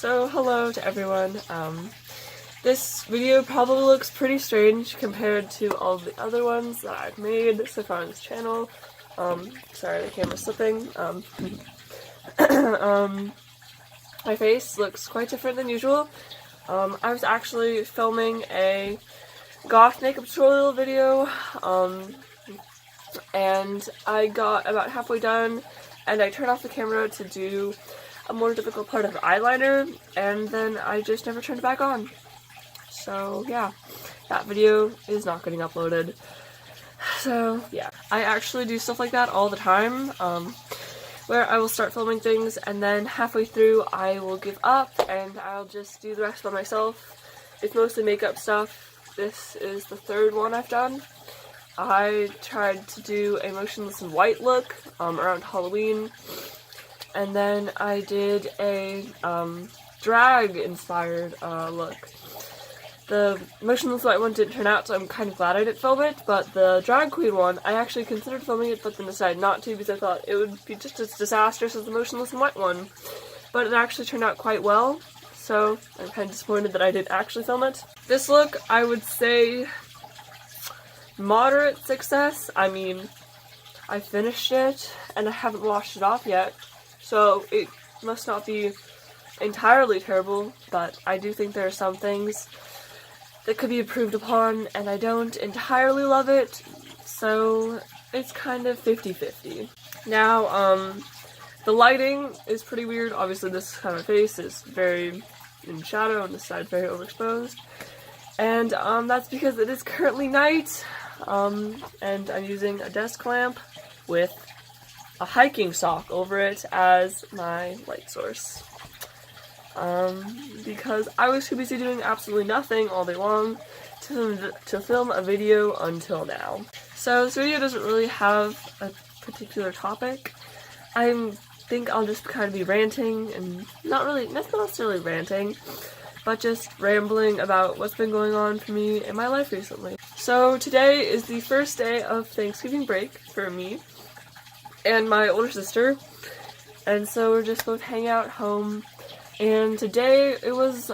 So hello to everyone. This video probably looks pretty strange compared to all the other ones that I've made so far on this channel. Sorry, the camera's slipping. My face looks quite different than usual. I was actually filming a Goth makeup tutorial video, and I got about halfway done, and I turned off the camera to do a more difficult part of eyeliner, and then I just never turned it back on. So yeah, that video is not getting uploaded. So yeah, I actually do stuff like that all the time, where I will start filming things and then halfway through I will give up and I'll just do the rest by myself. It's mostly makeup stuff. This is the third one I've done. I tried to do a motionless in white look around Halloween, and then I did a drag inspired look. The motionless white one didn't turn out, so I'm kind of glad I didn't film it, but the drag queen one, I actually considered filming it, but then decided not to because I thought it would be just as disastrous as the motionless and white one. But it actually turned out quite well, so I'm kind of disappointed that I didn't actually film it. This look, I would say moderate success. I mean, I finished it, and I haven't washed it off yet, so it must not be entirely terrible, but I do think there are some things that could be improved upon, and I don't entirely love it, so it's kind of 50-50. Now, the lighting is pretty weird. Obviously this side of my face is very in shadow, and this side very overexposed, and that's because it is currently night, and I'm using a desk lamp with a hiking sock over it as my light source. Because I was too busy doing absolutely nothing all day long to film a video until now. So this video doesn't really have a particular topic. I think I'll just kind of be ranting, and not necessarily ranting, but just rambling about what's been going on for me in my life recently. So today is the first day of Thanksgiving break for me and my older sister, and so we're just both hanging out home. And today, it was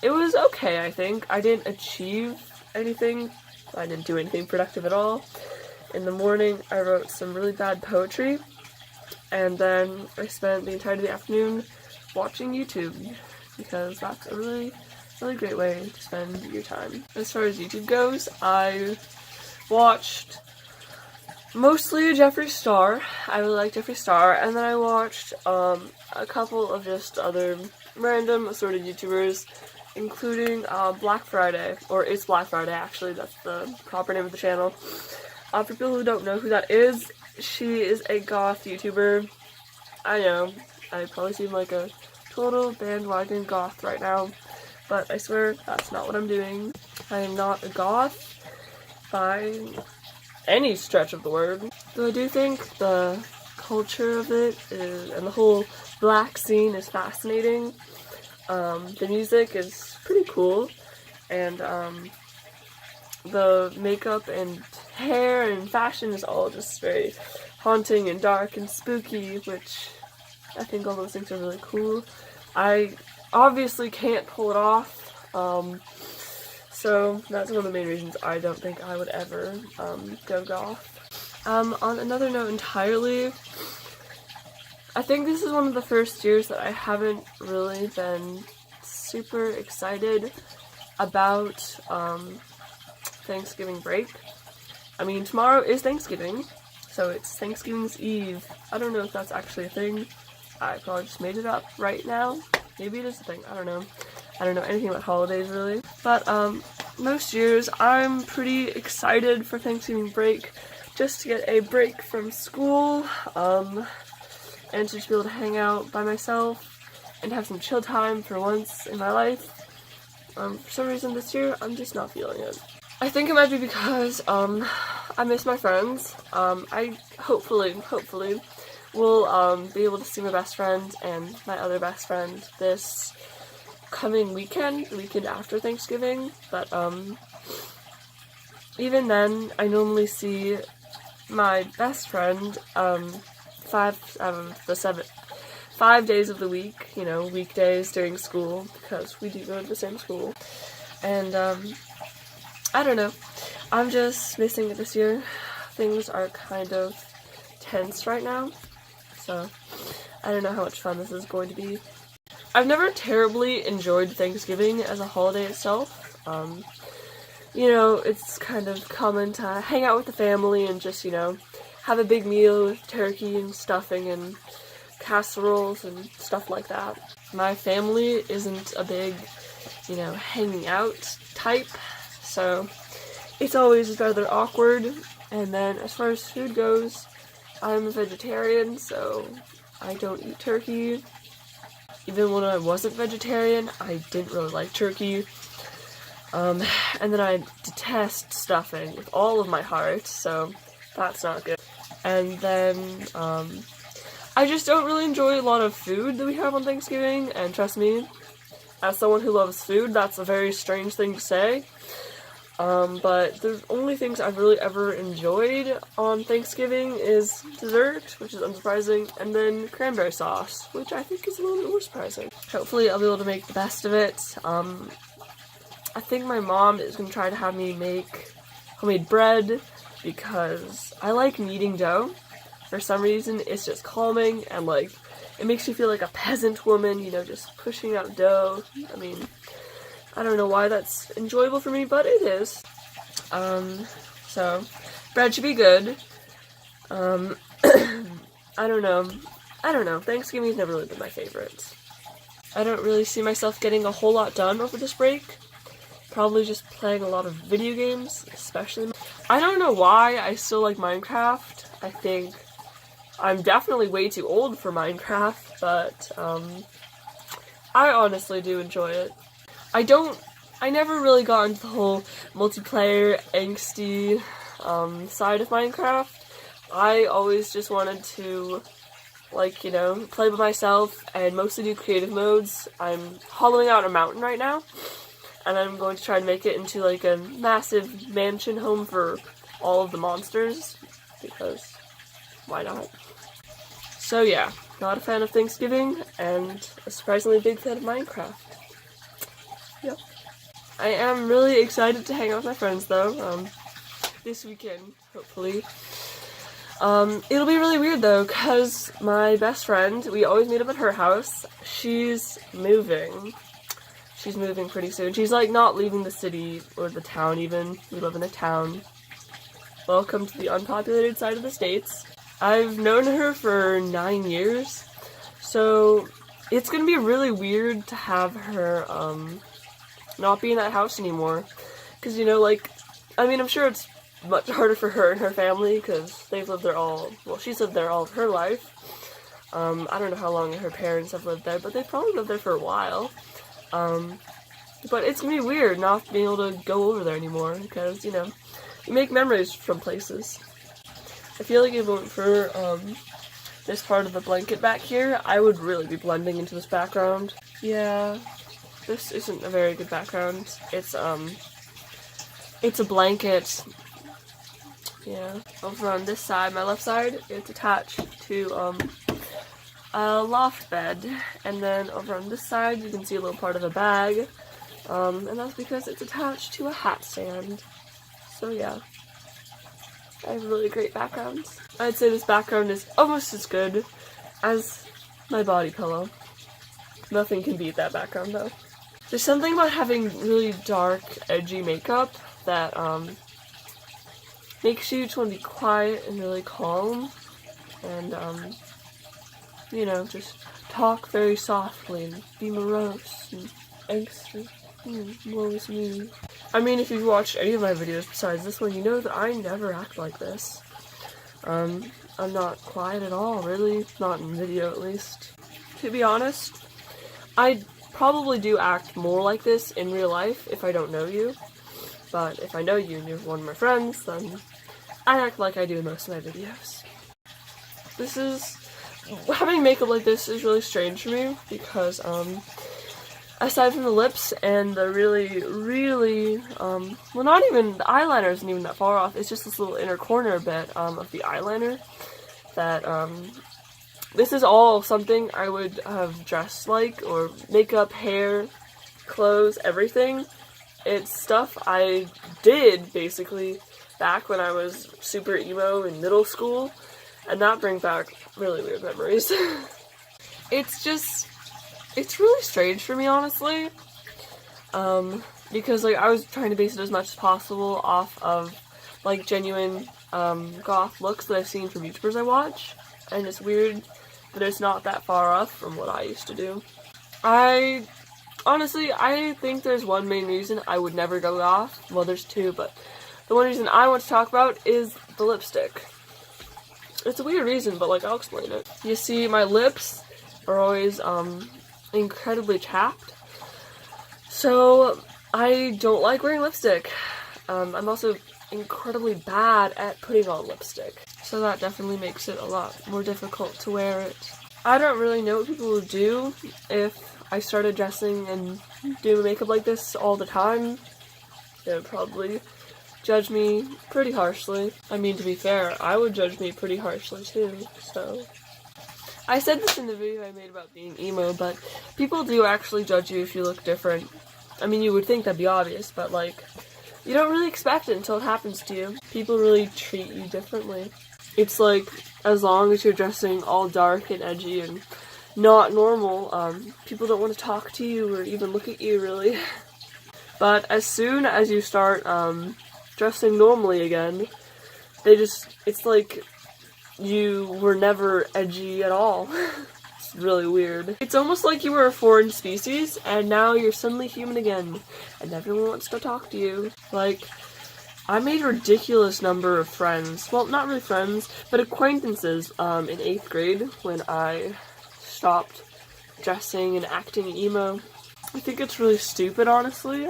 okay, I think. I didn't achieve anything. I didn't do anything productive at all. In the morning, I wrote some really bad poetry, and then I spent the entirety of the afternoon watching YouTube, because that's a really, really great way to spend your time. As far as YouTube goes, I watched mostly Jeffree Star. I really like Jeffree Star, and then I watched a couple of just other random assorted YouTubers, including Black Friday, or It's Black Friday actually, that's the proper name of the channel. For people who don't know who that is, she is a goth YouTuber. I know, I probably seem like a total bandwagon goth right now, but I swear that's not what I'm doing. I am not a goth by any stretch of the word. Though I do think the culture of it is, and the whole black scene is fascinating. The music is pretty cool, and the makeup and hair and fashion is all just very haunting and dark and spooky, which I think all those things are really cool. I obviously can't pull it off, so that's one of the main reasons I don't think I would ever go goth. On another note entirely, I think this is one of the first years that I haven't really been super excited about Thanksgiving break. I mean, tomorrow is Thanksgiving, so it's Thanksgiving's Eve. I don't know if that's actually a thing. I probably just made it up right now. Maybe it is a thing, I don't know. I don't know anything about holidays really. But most years I'm pretty excited for Thanksgiving break, just to get a break from school, and to just be able to hang out by myself and have some chill time for once in my life. For some reason this year, I'm just not feeling it. I think it might be because I miss my friends. I hopefully will be able to see my best friend and my other best friend this coming weekend, the weekend after Thanksgiving, but even then, I normally see my best friend 5 5 days of the week, you know, weekdays during school, because we do go to the same school. And, I don't know. I'm just missing it this year. Things are kind of tense right now, so I don't know how much fun this is going to be. I've never terribly enjoyed Thanksgiving as a holiday itself. You know, it's kind of common to hang out with the family and just, you know, have a big meal with turkey and stuffing and casseroles and stuff like that. My family isn't a big, you know, hanging out type, so it's always rather awkward. And then as far as food goes, I'm a vegetarian, so I don't eat turkey. Even when I wasn't vegetarian, I didn't really like turkey. And then I detest stuffing with all of my heart, so that's not good. And then, I just don't really enjoy a lot of food that we have on Thanksgiving, and trust me, as someone who loves food, that's a very strange thing to say. But the only things I've really ever enjoyed on Thanksgiving is dessert, which is unsurprising, and then cranberry sauce, which I think is a little bit more surprising. Hopefully I'll be able to make the best of it. I think my mom is going to try to have me make homemade bread, because I like kneading dough. For some reason, it's just calming, and like, it makes you feel like a peasant woman, you know, just pushing out dough. I mean, I don't know why that's enjoyable for me, but it is. So, bread should be good. I don't know. Thanksgiving's never really been my favorite. I don't really see myself getting a whole lot done over this break. Probably just playing a lot of video games, especially. I don't know why I still like Minecraft. I think I'm definitely way too old for Minecraft, but, I honestly do enjoy it. I never really got into the whole multiplayer, angsty, side of Minecraft. I always just wanted to, like, you know, play by myself and mostly do creative modes. I'm hollowing out a mountain right now, and I'm going to try and make it into, like, a massive mansion home for all of the monsters, because why not? So yeah, not a fan of Thanksgiving, and a surprisingly big fan of Minecraft. Yep. I am really excited to hang out with my friends, though, this weekend, hopefully. It'll be really weird, though, because my best friend, we always meet up at her house. She's moving. She's moving pretty soon. She's, like, not leaving the city, or the town, even. We live in a town. Welcome to the unpopulated side of the States. I've known her for 9 years, so it's gonna be really weird to have her, not be in that house anymore. Because, you know, like, I mean, I'm sure it's much harder for her and her family, because they've lived there she's lived there all of her life. I don't know how long her parents have lived there, but they've probably lived there for a while. But it's gonna be weird not being able to go over there anymore, because, you know, you make memories from places. I feel like if it weren't for, this part of the blanket back here, I would really be blending into this background. Yeah, this isn't a very good background. It's a blanket. Yeah. Over on this side, my left side, it's attached to, a loft bed. And then over on this side, you can see a little part of a bag. And that's because it's attached to a hat stand. So yeah. I have really great backgrounds. I'd say this background is almost as good as my body pillow. Nothing can beat that background, though. There's something about having really dark, edgy makeup that, makes you just want to be quiet and really calm. And, you know, just talk very softly and be morose and angsty. Woe is me. I mean, if you've watched any of my videos besides this one, you know that I never act like this. I'm not quiet at all, really. Not in video, at least. To be honest, I probably do act more like this in real life if I don't know you. But if I know you and you're one of my friends, then I act like I do in most of my videos. Having makeup like this is really strange for me because, aside from the lips and the really, well, not even, the eyeliner isn't even that far off, it's just this little inner corner bit, of the eyeliner that, this is all something I would have dressed like, or makeup, hair, clothes, everything. It's stuff I did, basically, back when I was super emo in middle school, and that brings back really weird memories. It's really strange for me, honestly, because, like, I was trying to base it as much as possible off of, like, genuine, goth looks that I've seen from YouTubers I watch, and it's weird that it's not that far off from what I used to do. Honestly, I think there's one main reason I would never go goth. Well, there's two, but the one reason I want to talk about is the lipstick. It's a weird reason, but, like, I'll explain it. You see, my lips are always, incredibly chapped, so I don't like wearing lipstick. I'm also incredibly bad at putting on lipstick, so that definitely makes it a lot more difficult to wear it. I don't really know what people would do if I started dressing and doing makeup like this all the time. They would probably judge me pretty harshly. I mean, to be fair, I would judge me pretty harshly too, so. I said this in the video I made about being emo, but people do actually judge you if you look different. I mean, you would think that'd be obvious, but, like, you don't really expect it until it happens to you. People really treat you differently. It's like, as long as you're dressing all dark and edgy and not normal, people don't want to talk to you or even look at you, really. But as soon as you start, dressing normally again, it's like you were never edgy at all. It's really weird. It's almost like you were a foreign species, and now you're suddenly human again, and everyone wants to talk to you. Like, I made a ridiculous number of friends. Well, not really friends, but acquaintances, in 8th grade when I stopped dressing and acting emo. I think it's really stupid, honestly.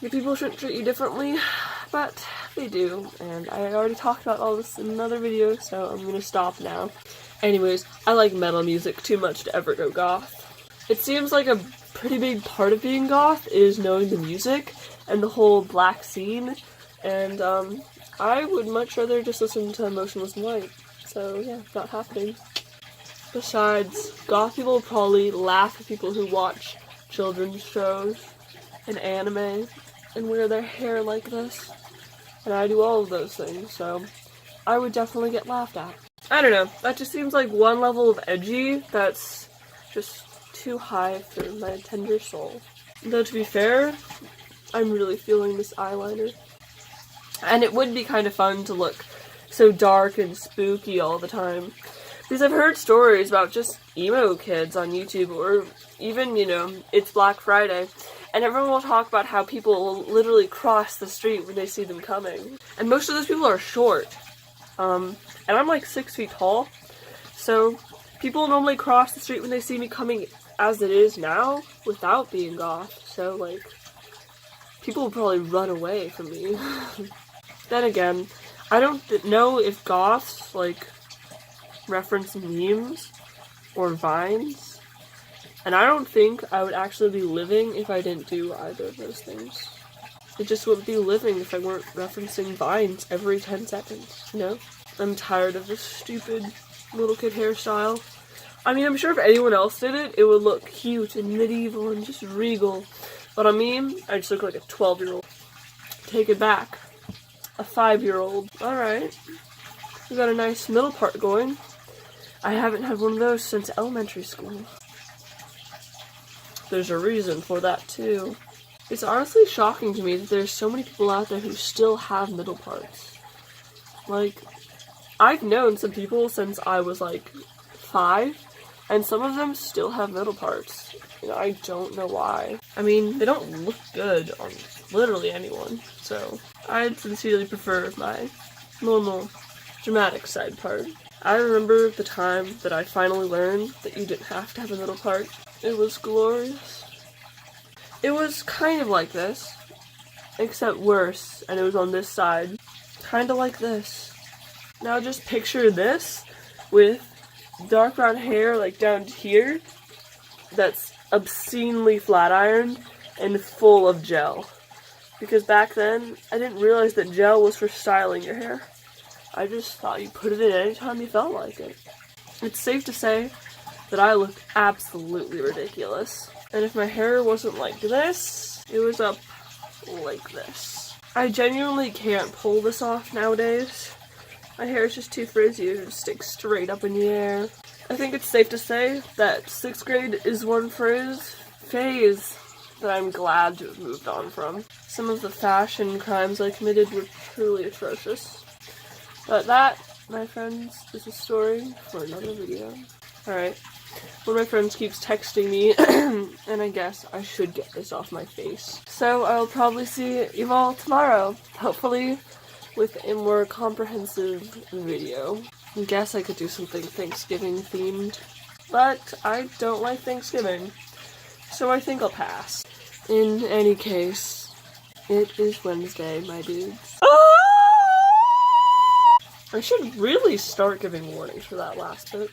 People shouldn't treat you differently, but they do, and I already talked about all this in another video, so I'm gonna stop now. Anyways, I like metal music too much to ever go goth. It seems like a pretty big part of being goth is knowing the music and the whole black scene, and I would much rather just listen to Motionless in White, so yeah, not happening. Besides, goth people will probably laugh at people who watch children's shows and anime and wear their hair like this, and I do all of those things, so I would definitely get laughed at. I don't know, that just seems like one level of edgy that's just too high for my tender soul. Though, to be fair, I'm really feeling this eyeliner. And it would be kind of fun to look so dark and spooky all the time. Because I've heard stories about just emo kids on YouTube, or even, you know, it's Black Friday, and everyone will talk about how people will literally cross the street when they see them coming. And most of those people are short. And I'm like 6 feet tall, so people normally cross the street when they see me coming as it is now, without being goth, so, like, people will probably run away from me. Then again, I don't know if goths, like, reference memes or vines, and I don't think I would actually be living if I didn't do either of those things. It just wouldn't be living if I weren't referencing vines every 10 seconds, you know? I'm tired of this stupid little kid hairstyle. I mean, I'm sure if anyone else did it, it would look cute and medieval and just regal. But on me, I just look like a 12-year-old. Take it back. A 5-year-old. Alright. We got a nice middle part going. I haven't had one of those since elementary school. There's a reason for that, too. It's honestly shocking to me that there's so many people out there who still have middle parts. Like, I've known some people since I was, like, 5, and some of them still have middle parts. And I don't know why. I mean, they don't look good on literally anyone, so I'd sincerely prefer my normal, dramatic side part. I remember the time that I finally learned that you didn't have to have a middle part. It was glorious. It was kind of like this, except worse, and it was on this side. Kinda like this. Now just picture this with dark brown hair like down here that's obscenely flat ironed and full of gel. Because back then, I didn't realize that gel was for styling your hair. I just thought you put it in anytime you felt like it. It's safe to say that I look absolutely ridiculous. And if my hair wasn't like this, it was up like this. I genuinely can't pull this off nowadays. My hair is just too frizzy, it just sticks straight up in the air. I think it's safe to say that 6th grade is one phase that I'm glad to have moved on from. Some of the fashion crimes I committed were truly atrocious. But that, my friends, is a story for another video. Alright, one of my friends keeps texting me, and I guess I should get this off my face. So I'll probably see you all tomorrow, hopefully with a more comprehensive video. I guess I could do something Thanksgiving themed, but I don't like Thanksgiving, so I think I'll pass. In any case, it is Wednesday, my dudes. I should really start giving warnings for that last bit.